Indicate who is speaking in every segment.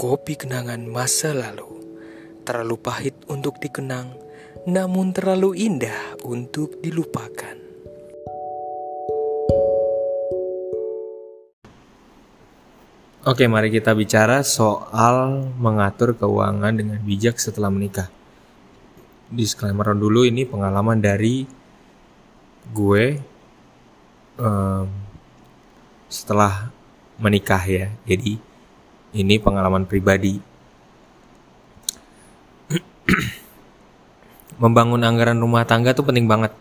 Speaker 1: Kopi kenangan masa lalu, terlalu pahit untuk dikenang, namun terlalu indah untuk dilupakan.
Speaker 2: Oke, mari kita bicara soal mengatur keuangan dengan bijak setelah menikah. Disclaimer dulu, ini pengalaman dari gue setelah menikah ya. Jadi ini pengalaman pribadi. Membangun anggaran rumah tangga tuh penting banget,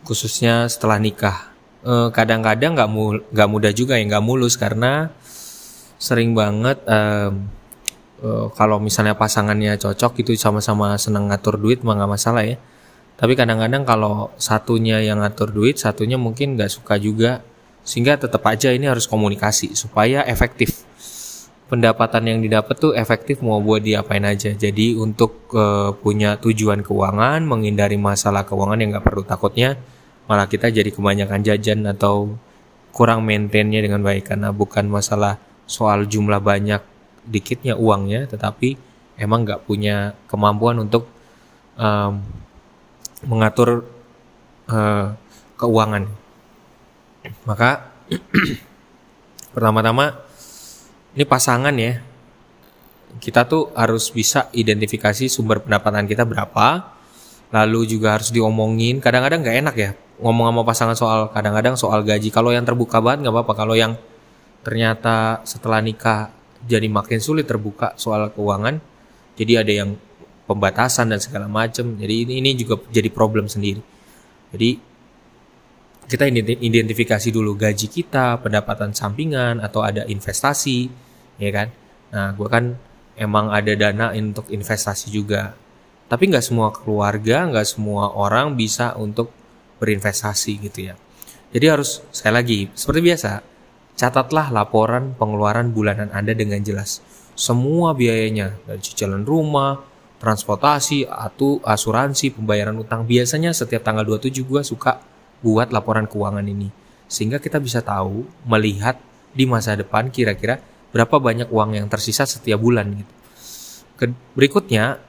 Speaker 2: khususnya setelah nikah. Kadang-kadang nggak mudah juga ya, nggak mulus, karena sering banget kalau misalnya pasangannya cocok itu sama-sama senang ngatur duit mah nggak masalah ya. Tapi kadang-kadang kalau satunya yang ngatur duit, satunya mungkin nggak suka juga, sehingga tetap aja ini harus komunikasi supaya efektif. Pendapatan yang didapat tuh efektif mau buat diapain aja. Jadi untuk punya tujuan keuangan, menghindari masalah keuangan yang nggak perlu, takutnya malah kita jadi kebanyakan jajan atau kurang maintainnya dengan baik, karena bukan masalah soal jumlah banyak dikitnya uangnya, tetapi emang nggak punya kemampuan untuk mengatur keuangan. Maka pertama-tama ini pasangan ya, kita tuh harus bisa identifikasi sumber pendapatan kita berapa, lalu juga harus diomongin. Kadang-kadang nggak enak ya ngomong sama pasangan kadang-kadang soal gaji. Kalau yang terbuka banget nggak apa-apa. Kalau yang ternyata setelah nikah jadi makin sulit terbuka soal keuangan, jadi ada yang pembatasan dan segala macam. Jadi ini juga jadi problem sendiri. Jadi kita identifikasi dulu gaji kita, pendapatan sampingan, atau ada investasi, ya kan? Nah, gue kan emang ada dana untuk investasi juga. Tapi nggak semua keluarga, nggak semua orang bisa untuk berinvestasi gitu ya. Jadi harus, sekali lagi, seperti biasa, catatlah laporan pengeluaran bulanan Anda dengan jelas. Semua biayanya, dari cicilan rumah, transportasi, atau asuransi, pembayaran utang. Biasanya setiap tanggal 27 gue suka buat laporan keuangan ini, sehingga kita bisa tahu, melihat di masa depan kira-kira berapa banyak uang yang tersisa setiap bulan gitu. Berikutnya,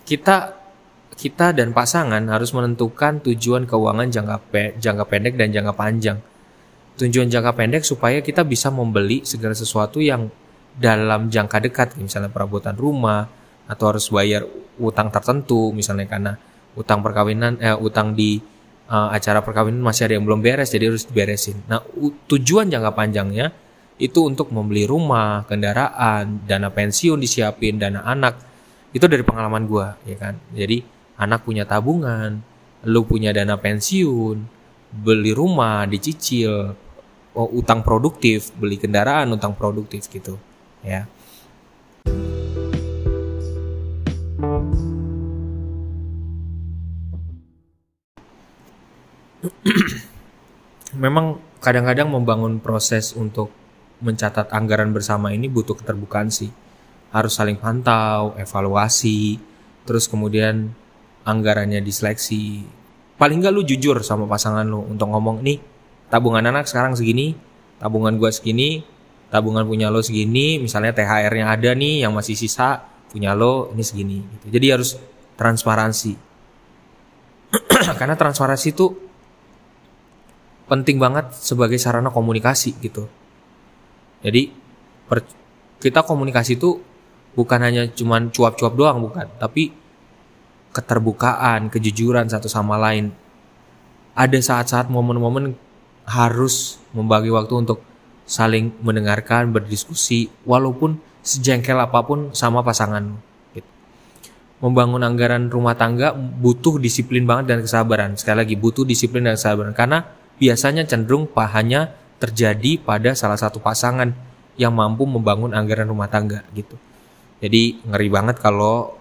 Speaker 2: kita dan pasangan harus menentukan tujuan keuangan jangka pendek dan jangka panjang. Tujuan jangka pendek supaya kita bisa membeli segala sesuatu yang dalam jangka dekat, misalnya perabotan rumah, atau harus bayar utang tertentu, misalnya karena utang perkawinan, utang di acara perkawinan masih ada yang belum beres, jadi harus diberesin. Nah, tujuan jangka panjangnya itu untuk membeli rumah, kendaraan, dana pensiun disiapin, dana anak. Itu dari pengalaman gue, ya kan. Jadi anak punya tabungan, lu punya dana pensiun, beli rumah, dicicil, utang produktif, beli kendaraan, utang produktif gitu, ya. Memang kadang-kadang membangun proses untuk mencatat anggaran bersama ini butuh keterbukaan sih. Harus saling pantau, evaluasi, terus kemudian anggarannya diseleksi. Paling nggak lu jujur sama pasangan lu untuk ngomong, nih tabungan anak sekarang segini, tabungan gua segini, tabungan punya lo segini, misalnya THR-nya ada nih yang masih sisa, punya lo ini segini gitu. Jadi harus transparansi. Karena transparansi itu penting banget sebagai sarana komunikasi gitu. Jadi kita komunikasi itu bukan hanya cuman cuap-cuap doang, bukan, tapi keterbukaan, kejujuran satu sama lain. Ada saat-saat momen-momen harus membagi waktu untuk saling mendengarkan, berdiskusi, walaupun sejengkel apapun sama pasangan gitu. Membangun anggaran rumah tangga butuh disiplin banget dan kesabaran. Sekali lagi, butuh disiplin dan kesabaran, karena biasanya cenderung hanya terjadi pada salah satu pasangan yang mampu membangun anggaran rumah tangga gitu. Jadi ngeri banget kalau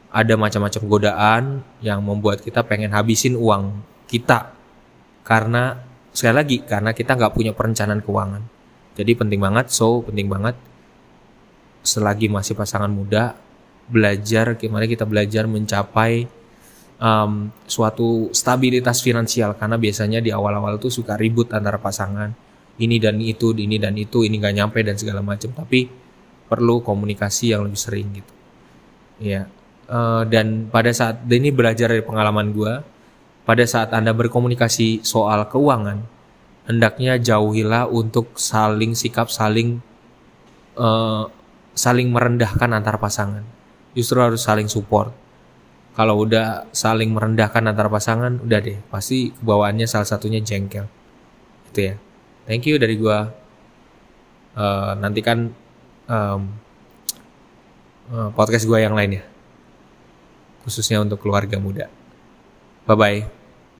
Speaker 2: ada macam-macam godaan yang membuat kita pengen habisin uang kita, karena sekali lagi, karena kita nggak punya perencanaan keuangan. Jadi penting banget selagi masih pasangan muda, gimana kita belajar mencapai suatu stabilitas finansial, karena biasanya di awal-awal tuh suka ribut antara pasangan, ini dan itu, ini nggak nyampe dan segala macam. Tapi perlu komunikasi yang lebih sering gitu. Ya. Dan pada saat ini belajar dari pengalaman gue, pada saat Anda berkomunikasi soal keuangan, hendaknya jauhilah untuk saling merendahkan antar pasangan. Justru harus saling support. Kalau udah saling merendahkan antar pasangan, udah deh, pasti kebawaannya salah satunya jengkel. Itu ya. Thank you dari gua. Nantikan podcast gua yang lainnya, khususnya untuk keluarga muda. Bye bye.